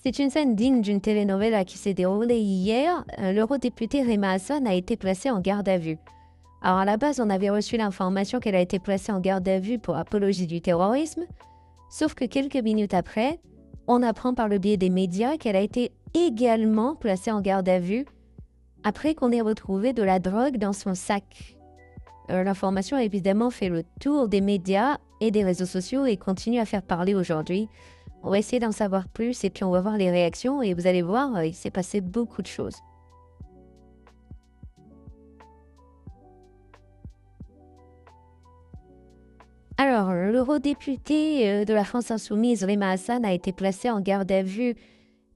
C'est une scène digne d'une telenovela qui s'est déroulée hier. L'eurodéputée Rima Hassan a été placée en garde à vue. Alors à la base, on avait reçu l'information qu'elle a été placée en garde à vue pour apologie du terrorisme, sauf que quelques minutes après, on apprend par le biais des médias qu'elle a été également placée en garde à vue après qu'on ait retrouvé de la drogue dans son sac. L'information a évidemment fait le tour des médias et des réseaux sociaux et continue à faire parler aujourd'hui. On va essayer d'en savoir plus et puis on va voir les réactions et vous allez voir, il s'est passé beaucoup de choses. Alors, l'eurodéputée de la France Insoumise, Rima Hassan, a été placée en garde à vue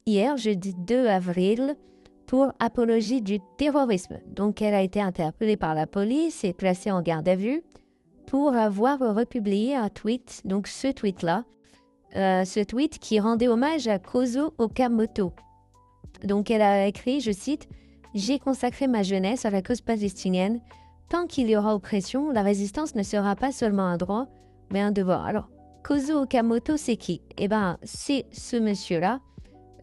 hier, jeudi 2 avril, pour apologie du terrorisme. Donc, elle a été interpellée par la police et placée en garde à vue pour avoir republié un tweet, donc ce tweet-là, ce tweet qui rendait hommage à Kozo Okamoto. Donc, elle a écrit, je cite, « J'ai consacré ma jeunesse à la cause palestinienne. Tant qu'il y aura oppression, la résistance ne sera pas seulement un droit, mais un devoir. » Alors, Kozo Okamoto, c'est qui? Eh bien, c'est ce monsieur-là.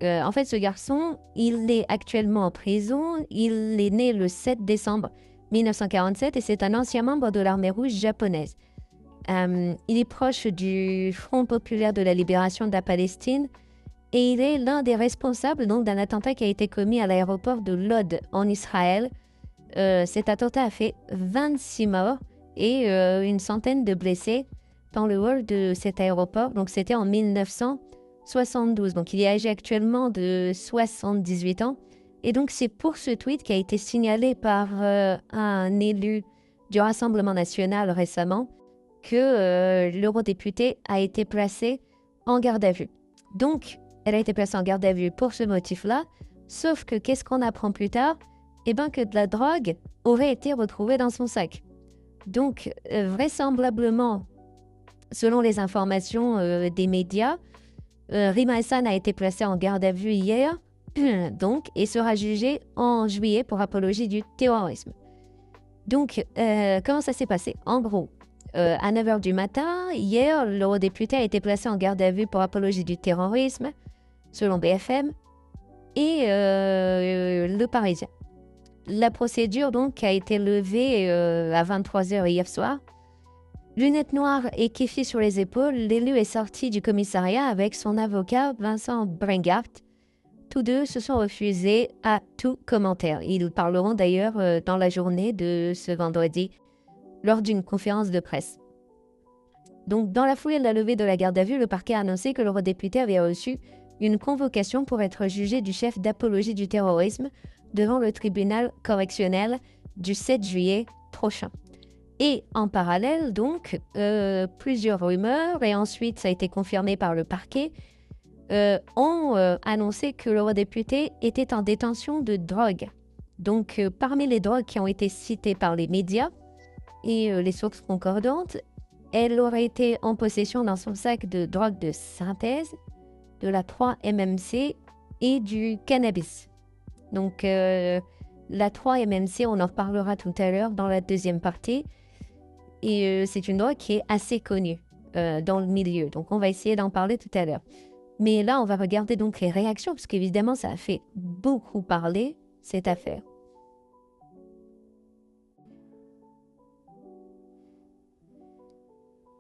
En fait, ce garçon, il est actuellement en prison. Il est né le 7 décembre 1947 et c'est un ancien membre de l'armée rouge japonaise. Il est proche du Front populaire de la libération de la Palestine et il est l'un des responsables donc, d'un attentat qui a été commis à l'aéroport de Lod en Israël. Cet attentat a fait 26 morts et une centaine de blessés dans le hall de cet aéroport. Donc, c'était en 1972. Donc, il est âgé actuellement de 78 ans. Et donc, c'est pour ce tweet qui a été signalé par un élu du Rassemblement national récemment que l'eurodéputée a été placée en garde à vue. Donc, elle a été placée en garde à vue pour ce motif-là. Sauf que, qu'est-ce qu'on apprend plus tard? Eh bien que de la drogue aurait été retrouvée dans son sac. Donc, vraisemblablement, selon les informations des médias, Rima Hassan a été placée en garde à vue hier donc, et sera jugée en juillet pour apologie du terrorisme. Donc, comment ça s'est passé? En gros, à 9h du matin, hier, l'eurodéputé a été placé en garde à vue pour apologie du terrorisme, selon BFM, et Le Parisien. La procédure donc a été levée à 23h hier soir. Lunettes noires et kéfi sur les épaules, l'élu est sorti du commissariat avec son avocat Vincent Brengart. Tous deux se sont refusés à tout commentaire. Ils parleront d'ailleurs dans la journée de ce vendredi lors d'une conférence de presse. Donc, dans la foulée de la levée de la garde à vue, le parquet a annoncé que l'eurodéputé avait reçu une convocation pour être jugé du chef d'apologie du terrorisme devant le tribunal correctionnel du 7 juillet prochain. Et en parallèle, donc, plusieurs rumeurs, et ensuite ça a été confirmé par le parquet, ont annoncé que l'eurodéputé était en détention de drogue. Donc, parmi les drogues qui ont été citées par les médias et les sources concordantes, elle aurait été en possession dans son sac de drogue de synthèse, de la 3-MMC et du cannabis. Donc, la 3-MMC, on en reparlera tout à l'heure dans la deuxième partie. Et c'est une drogue qui est assez connue dans le milieu. Donc, on va essayer d'en parler tout à l'heure. Mais là, on va regarder donc les réactions, parce qu'évidemment, ça a fait beaucoup parler, cette affaire.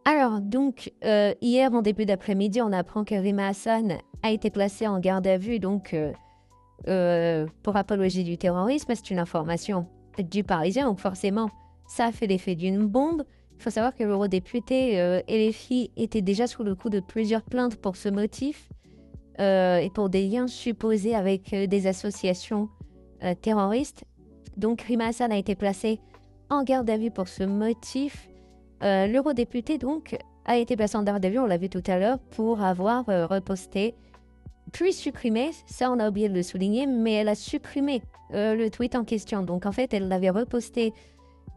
Alors, donc, hier, en début d'après-midi, on apprend que Rima Hassan a été placée en garde à vue, donc, pour apologie du terrorisme. C'est une information du Parisien, donc forcément, ça a fait l'effet d'une bombe. Il faut savoir que l'eurodéputé et les filles étaient déjà sous le coup de plusieurs plaintes pour ce motif et pour des liens supposés avec des associations terroristes. Donc, Rima Hassan a été placée en garde à vue pour ce motif. L'eurodéputé, donc, a été placée en garde à vue, on l'a vu tout à l'heure, pour avoir reposté, puis supprimé, ça on a oublié de le souligner, mais elle a supprimé le tweet en question. Donc, en fait, elle l'avait reposté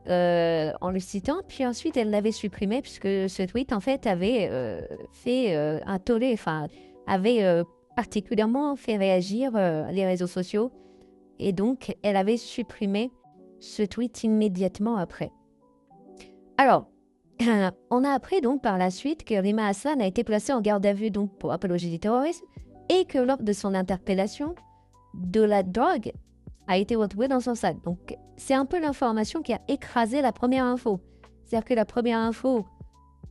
en le citant, puis ensuite elle l'avait supprimé puisque ce tweet en fait avait fait un tollé, enfin avait particulièrement fait réagir les réseaux sociaux et donc elle avait supprimé ce tweet immédiatement après. Alors, on a appris donc par la suite que Rima Hassan a été placée en garde à vue donc pour apologie du terrorisme, et que lors de son interpellation, de la drogue a été retrouvée dans son sac. Donc, c'est un peu l'information qui a écrasé la première info. C'est-à-dire que la première info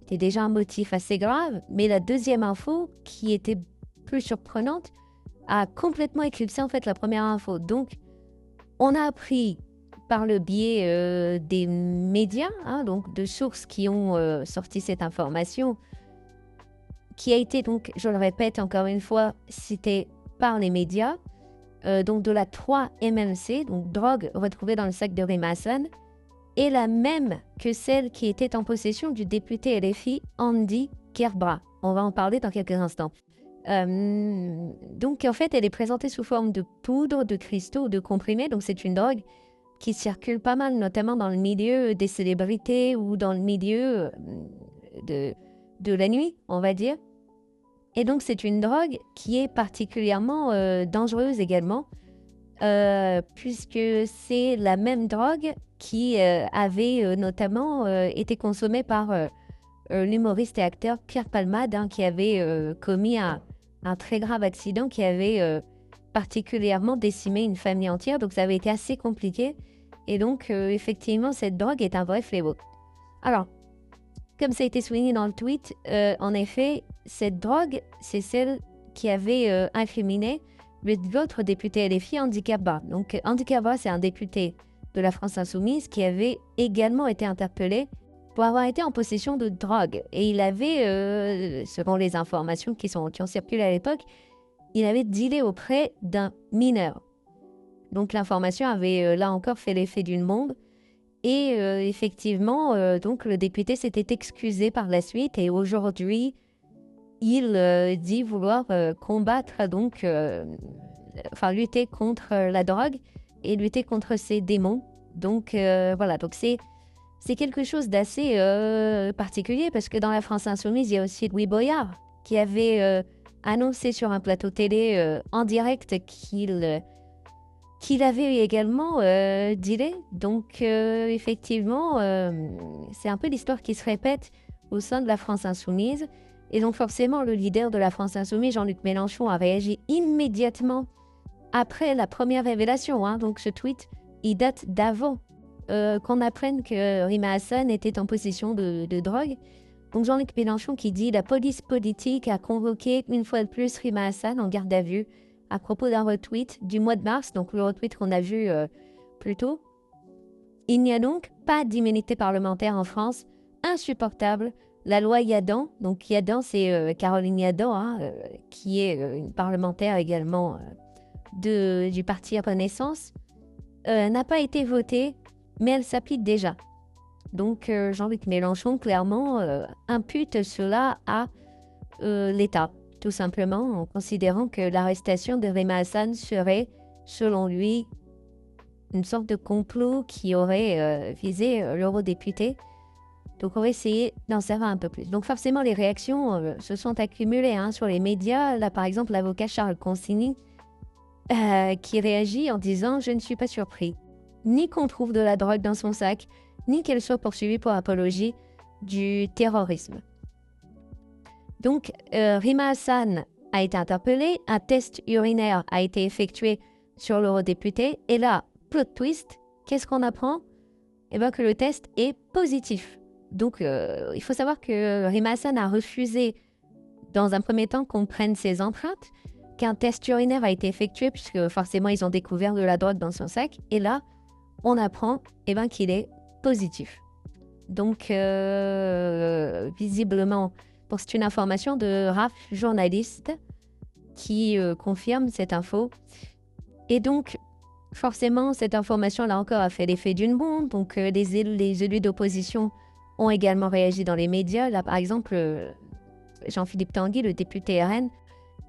était déjà un motif assez grave, mais la deuxième info, qui était plus surprenante, a complètement éclipsé en fait la première info. Donc, on a appris par le biais des médias, donc de sources qui ont sorti cette information, qui a été donc, je le répète encore une fois, citée par les médias, donc de la 3-MMC, donc drogue retrouvée dans le sac de Rima Hassan, est la même que celle qui était en possession du député LFI Andy Kerbra. On va en parler dans quelques instants. Donc en fait, elle est présentée sous forme de poudre, de cristaux, de comprimés, donc c'est une drogue qui circule pas mal, notamment dans le milieu des célébrités ou dans le milieu de la nuit, on va dire. Et donc, c'est une drogue qui est particulièrement dangereuse également, puisque c'est la même drogue qui avait notamment été consommée par l'humoriste et acteur Pierre Palmade, qui avait commis un très grave accident qui avait particulièrement décimé une famille entière. Donc, ça avait été assez compliqué. Et donc, effectivement, cette drogue est un vrai fléau. Alors, comme ça a été souligné dans le tweet, en effet, cette drogue, c'est celle qui avait incriminé l'autre député LFI, Andy Kerbra. Donc, Andy Kerbra, c'est un député de la France Insoumise qui avait également été interpellé pour avoir été en possession de drogue. Et il avait, selon les informations qui ont circulé à l'époque, il avait dealé auprès d'un mineur. Donc, l'information avait là encore fait l'effet d'une bombe. Et effectivement, donc le député s'était excusé par la suite et aujourd'hui, il dit vouloir combattre, donc, lutter contre la drogue et lutter contre ces démons. Donc voilà, donc c'est quelque chose d'assez particulier parce que dans la France Insoumise, il y a aussi Louis Boyard qui avait annoncé sur un plateau télé en direct qu'il avait également dealé. Donc, effectivement, c'est un peu l'histoire qui se répète au sein de la France Insoumise. Et donc, forcément, le leader de la France Insoumise, Jean-Luc Mélenchon, a réagi immédiatement après la première révélation. Donc, ce tweet, il date d'avant qu'on apprenne que Rima Hassan était en possession de drogue. Donc, Jean-Luc Mélenchon qui dit « La police politique a convoqué une fois de plus Rima Hassan en garde à vue » à propos d'un retweet du mois de mars, donc le retweet qu'on a vu plus tôt. Il n'y a donc pas d'immunité parlementaire en France, insupportable. La loi Yadan, donc Yadan c'est Caroline Yadan, qui est une parlementaire également du parti Renaissance, n'a pas été votée, mais elle s'applique déjà. Donc Jean-Luc Mélenchon clairement impute cela à l'État. Tout simplement en considérant que l'arrestation de Rima Hassan serait, selon lui, une sorte de complot qui aurait visé l'eurodéputé. Donc on va essayer d'en savoir un peu plus. Donc forcément, les réactions se sont accumulées sur les médias. Là, par exemple, l'avocat Charles Consigny qui réagit en disant « Je ne suis pas surpris, ni qu'on trouve de la drogue dans son sac, ni qu'elle soit poursuivie pour apologie du terrorisme. » Donc, Rima Hassan a été interpellée, un test urinaire a été effectué sur l'eurodéputé, et là, plot twist, qu'est-ce qu'on apprend? Eh bien que le test est positif. Donc, il faut savoir que Rima Hassan a refusé, dans un premier temps, qu'on prenne ses empreintes, qu'un test urinaire a été effectué, puisque forcément, ils ont découvert de la drogue dans son sac, et là, on apprend qu'il est positif. Donc, visiblement... Bon, c'est une information de Raph, journaliste, qui confirme cette info. Et donc, forcément, cette information-là encore a fait l'effet d'une bombe. Donc, les élus d'opposition ont également réagi dans les médias. Là, par exemple, Jean-Philippe Tanguy, le député RN,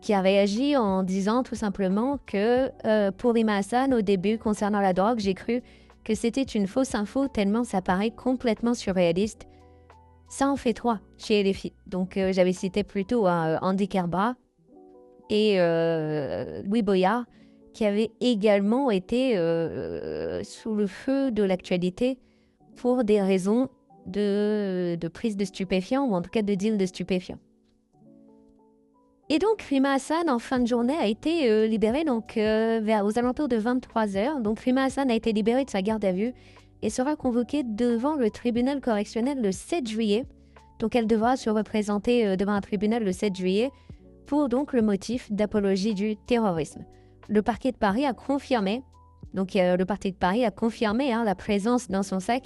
qui a réagi en disant tout simplement que pour Rima Hassan, au début, concernant la drogue, j'ai cru que c'était une fausse info tellement ça paraît complètement surréaliste. Ça en fait 3 chez LFI. Donc, j'avais cité plutôt Andy Kerbra et Louis Boyard, qui avaient également été sous le feu de l'actualité pour des raisons de prise de stupéfiants, ou en tout cas de deal de stupéfiants. Et donc, Rima Hassan, en fin de journée, a été libéré aux alentours de 23 heures. Donc, Rima Hassan a été libérée de sa garde à vue et sera convoquée devant le tribunal correctionnel le 7 juillet. Donc, elle devra se représenter devant un tribunal le 7 juillet pour donc le motif d'apologie du terrorisme. Le parquet de Paris a confirmé, la présence dans son sac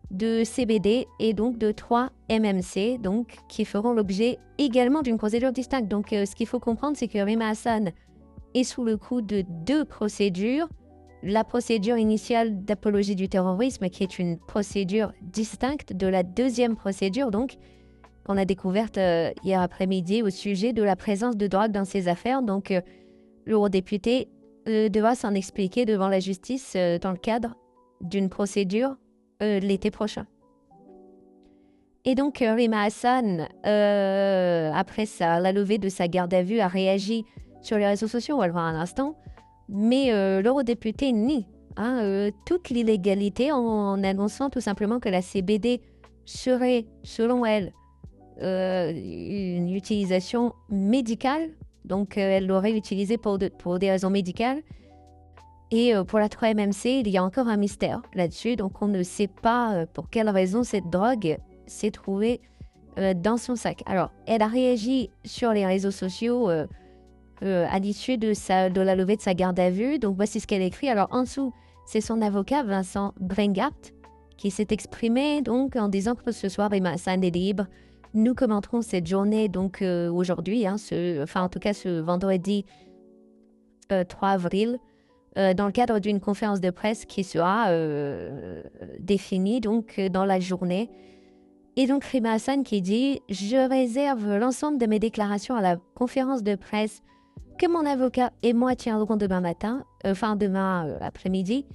de CBD et donc de 3 MMC, donc qui feront l'objet également d'une procédure distincte. Donc, ce qu'il faut comprendre, c'est que Rima Hassan est sous le coup de 2 procédures. La procédure initiale d'apologie du terrorisme, qui est une procédure distincte de la deuxième procédure, donc, qu'on a découverte hier après-midi au sujet de la présence de drogue dans ses affaires. Donc, l'eurodéputé devra s'en expliquer devant la justice dans le cadre d'une procédure l'été prochain. Et donc, Rima Hassan, après la levée de sa garde à vue, a réagi sur les réseaux sociaux, on va le voir un instant, mais l'eurodéputé nie toute l'illégalité en annonçant tout simplement que la CBD serait, selon elle, une utilisation médicale, donc elle l'aurait utilisée pour des raisons médicales. Et pour la 3-MMC, il y a encore un mystère là-dessus, donc on ne sait pas pour quelle raison cette drogue s'est trouvée dans son sac. Alors, elle a réagi sur les réseaux sociaux à l'issue de la levée de sa garde à vue. Donc, voici ce qu'elle écrit. Alors, en dessous, c'est son avocat, Vincent Brengart, qui s'est exprimé donc en disant que ce soir, Rima Hassan est libre. Nous commenterons cette journée donc aujourd'hui, en tout cas ce vendredi 3 avril, dans le cadre d'une conférence de presse qui sera définie donc dans la journée. Et donc Rima Hassan qui dit « Je réserve l'ensemble de mes déclarations à la conférence de presse que mon avocat et moi tiendrons demain après-midi.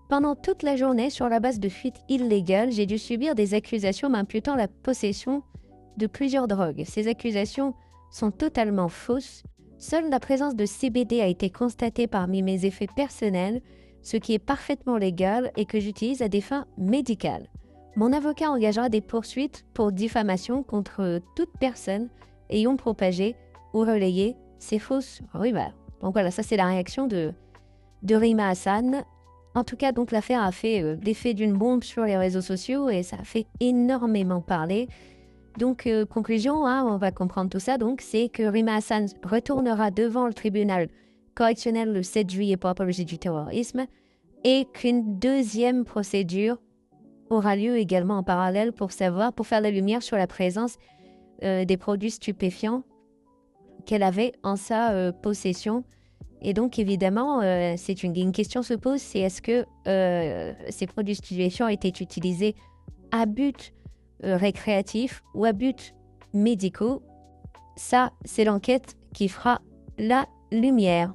Pendant toute la journée, sur la base de fuites illégales, j'ai dû subir des accusations m'imputant la possession de plusieurs drogues. Ces accusations sont totalement fausses. Seule la présence de CBD a été constatée parmi mes effets personnels, ce qui est parfaitement légal et que j'utilise à des fins médicales. Mon avocat engagera des poursuites pour diffamation contre toute personne ayant propagé ou relayé ces fausses rumeurs. » Donc voilà, ça c'est la réaction de Rima Hassan. En tout cas, donc l'affaire a fait l'effet d'une bombe sur les réseaux sociaux et ça a fait énormément parler. Donc, conclusion, on va comprendre tout ça. Donc, c'est que Rima Hassan retournera devant le tribunal correctionnel le 7 juillet pour apologie du terrorisme et qu'une deuxième procédure aura lieu également en parallèle pour faire la lumière sur la présence des produits stupéfiants qu'elle avait en sa possession. Et donc, évidemment, une question se pose, c'est est-ce que ces produits stupéfiants étaient utilisés à but récréatifs ou à but médicaux? Ça, c'est l'enquête qui fera la lumière.